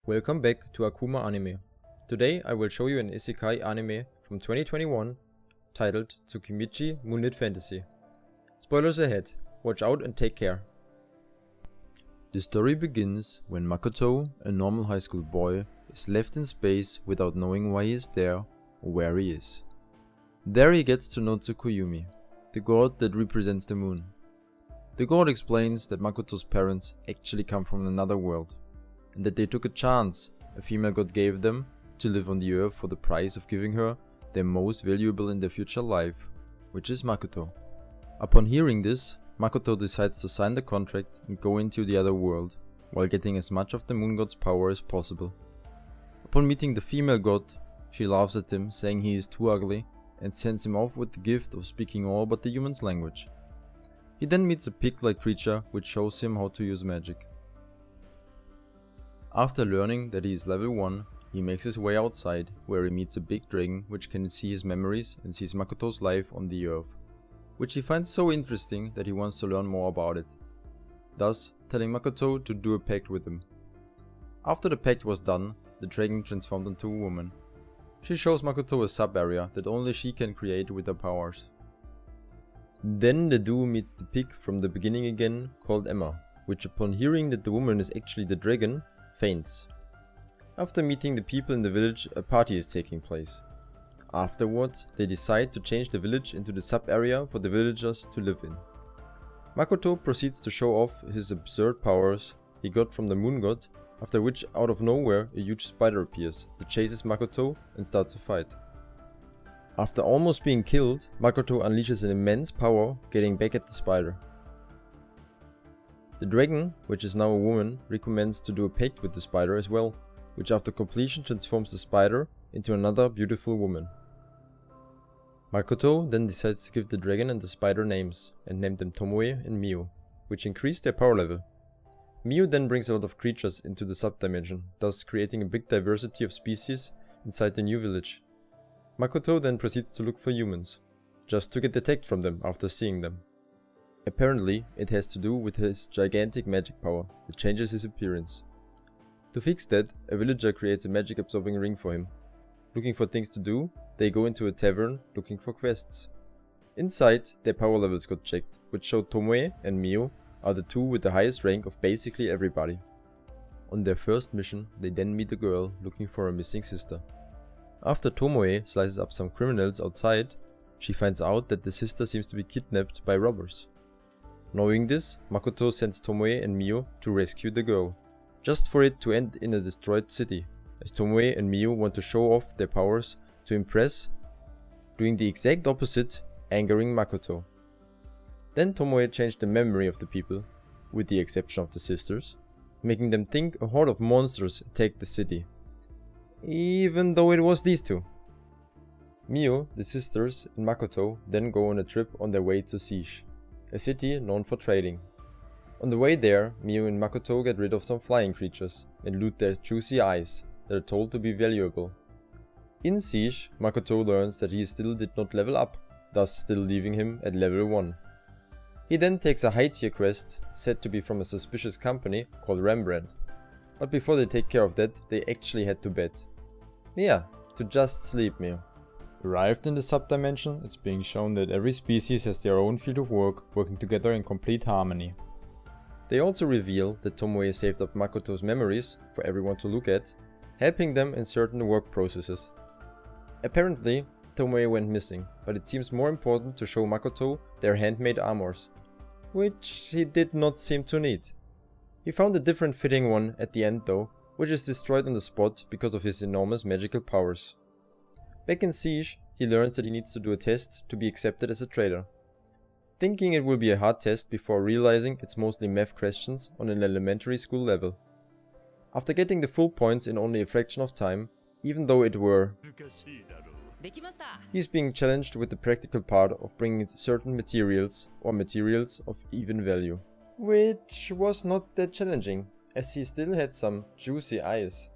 Welcome back to Akuma Anime. Today I will show you an isekai anime from 2021 titled Tsukimichi Moonlit Fantasy. Spoilers ahead, watch out and take care. The story begins when Makoto, a normal high school boy, is left in space without knowing why he is there or where he is. There he gets to know Tsukuyomi, the god that represents the moon. The god explains that Makoto's parents actually come from another world, and that they took a chance a female god gave them to live on the earth for the price of giving her their most valuable in their future life, which is Makoto. Upon hearing this, Makoto decides to sign the contract and go into the other world, while getting as much of the moon god's power as possible. Upon meeting the female god, she laughs at him, saying he is too ugly, and sends him off with the gift of speaking all but the human's language. He then meets a pig-like creature which shows him how to use magic. After learning that he is level 1, he makes his way outside, where he meets a big dragon which can see his memories and sees Makoto's life on the earth, which he finds so interesting that he wants to learn more about it, thus telling Makoto to do a pact with him. After the pact was done, the dragon transformed into a woman. She shows Makoto a sub-area that only she can create with her powers. Then the duo meets the pig from the beginning again, called Emma, which upon hearing that the woman is actually the dragon, faints. After meeting the people in the village, a party is taking place. Afterwards, they decide to change the village into the sub-area for the villagers to live in. Makoto proceeds to show off his absurd powers he got from the moon god, after which out of nowhere a huge spider appears that chases Makoto and starts a fight. After almost being killed, Makoto unleashes an immense power, getting back at the spider. The dragon, which is now a woman, recommends to do a pact with the spider as well, which after completion transforms the spider into another beautiful woman. Makoto then decides to give the dragon and the spider names, and named them Tomoe and Mio, which increase their power level. Mio then brings a lot of creatures into the subdimension, thus creating a big diversity of species inside the new village. Makoto then proceeds to look for humans, just to get attacked from them after seeing them. Apparently, it has to do with his gigantic magic power that changes his appearance. To fix that, a villager creates a magic absorbing ring for him. Looking for things to do, they go into a tavern looking for quests. Inside, their power levels got checked, which showed Tomoe and Mio are the two with the highest rank of basically everybody. On their first mission, they then meet a girl looking for a missing sister. After Tomoe slices up some criminals outside, she finds out that the sister seems to be kidnapped by robbers. Knowing this, Makoto sends Tomoe and Mio to rescue the girl, just for it to end in a destroyed city, as Tomoe and Mio want to show off their powers to impress, doing the exact opposite, angering Makoto. Then Tomoe changed the memory of the people, with the exception of the sisters, making them think a horde of monsters attacked the city, even though it was these two. Mio, the sisters, and Makoto then go on a trip on their way to Seduced, a city known for trading. On the way there, Mio and Makoto get rid of some flying creatures and loot their juicy eyes that are told to be valuable. In Seduced, Makoto learns that he still did not level up, thus still leaving him at level 1. He then takes a high tier quest, said to be from a suspicious company called Rembrandt. But before they take care of that, they actually head to bed. Yeah, to just sleep, Mio. Arrived in the subdimension, it's being shown that every species has their own field of work, working together in complete harmony. They also reveal that Tomoe saved up Makoto's memories for everyone to look at, helping them in certain work processes. Apparently, Tomoe went missing, but it seems more important to show Makoto their handmade armors, which he did not seem to need. He found a different fitting one at the end though, which is destroyed on the spot because of his enormous magical powers. Back in Siege, he learns that he needs to do a test to be accepted as a trader. Thinking it will be a hard test before realizing it's mostly math questions on an elementary school level. After getting the full points in only a fraction of time, even though it were, he's being challenged with the practical part of bringing certain materials or materials of even value. Which was not that challenging, as he still had some juicy eyes.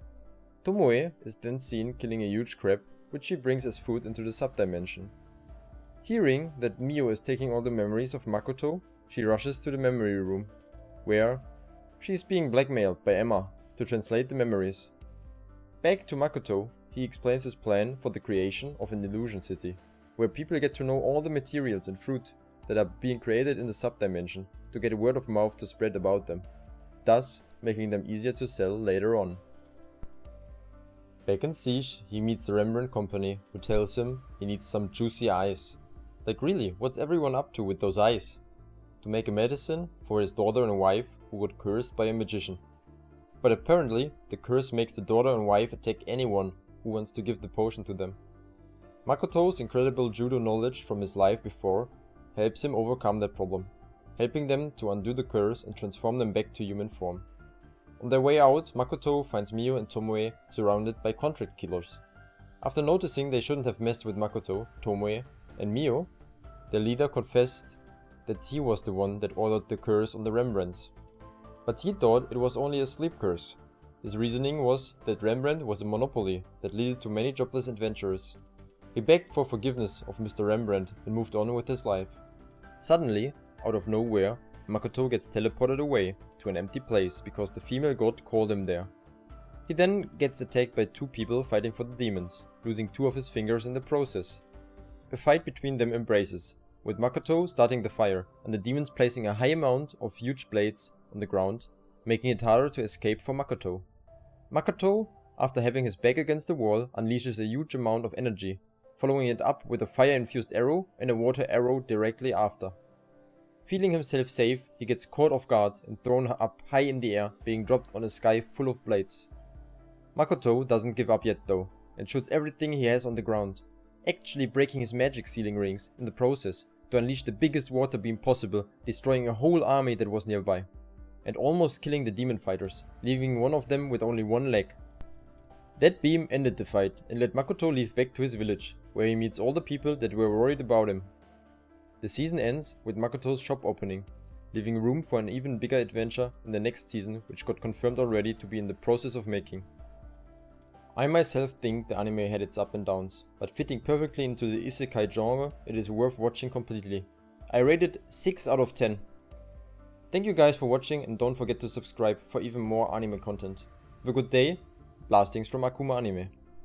Tomoe is then seen killing a huge crab, which she brings as food into the subdimension. Hearing that Mio is taking all the memories of Makoto, she rushes to the memory room, where she is being blackmailed by Emma to translate the memories, Back to Makoto, he explains his plan for the creation of an illusion city, where people get to know all the materials and fruit that are being created in the subdimension to get word of mouth to spread about them, thus making them easier to sell later on. Back in Siege, he meets the Rembrandt company, who tells him he needs some juicy eyes. Like really, what's everyone up to with those eyes? To make a medicine for his daughter and wife who got cursed by a magician. But apparently, the curse makes the daughter and wife attack anyone who wants to give the potion to them. Makoto's incredible judo knowledge from his life before helps him overcome that problem, helping them to undo the curse and transform them back to human form. On their way out, Makoto finds Mio and Tomoe surrounded by contract killers. After noticing they shouldn't have messed with Makoto, Tomoe, and Mio, their leader confessed that he was the one that ordered the curse on the Rembrandts. But he thought it was only a sleep curse. His reasoning was that Rembrandt was a monopoly that led to many jobless adventurers. He begged for forgiveness of Mr. Rembrandt and moved on with his life. Suddenly, out of nowhere, Makoto gets teleported away to an empty place because the female god called him there. He then gets attacked by two people fighting for the demons, losing 2 of his fingers in the process. A fight between them embraces, with Makoto starting the fire and the demons placing a high amount of huge blades on the ground, making it harder to escape for Makoto. Makoto, after having his back against the wall, unleashes a huge amount of energy, following it up with a fire-infused arrow and a water arrow directly after. Feeling himself safe, he gets caught off guard and thrown up high in the air, being dropped on a sky full of blades. Makoto doesn't give up yet though, and shoots everything he has on the ground, actually breaking his magic ceiling rings in the process to unleash the biggest water beam possible, destroying a whole army that was nearby, and almost killing the demon fighters, leaving one of them with only 1 leg. That beam ended the fight and let Makoto leave back to his village, where he meets all the people that were worried about him. The season ends with Makoto's shop opening, leaving room for an even bigger adventure in the next season, which got confirmed already to be in the process of making. I myself think the anime had its up and downs, but fitting perfectly into the isekai genre, it is worth watching completely. I rate it 6 out of 10. Thank you guys for watching and don't forget to subscribe for even more anime content. Have a good day, blastings from Akuma Anime.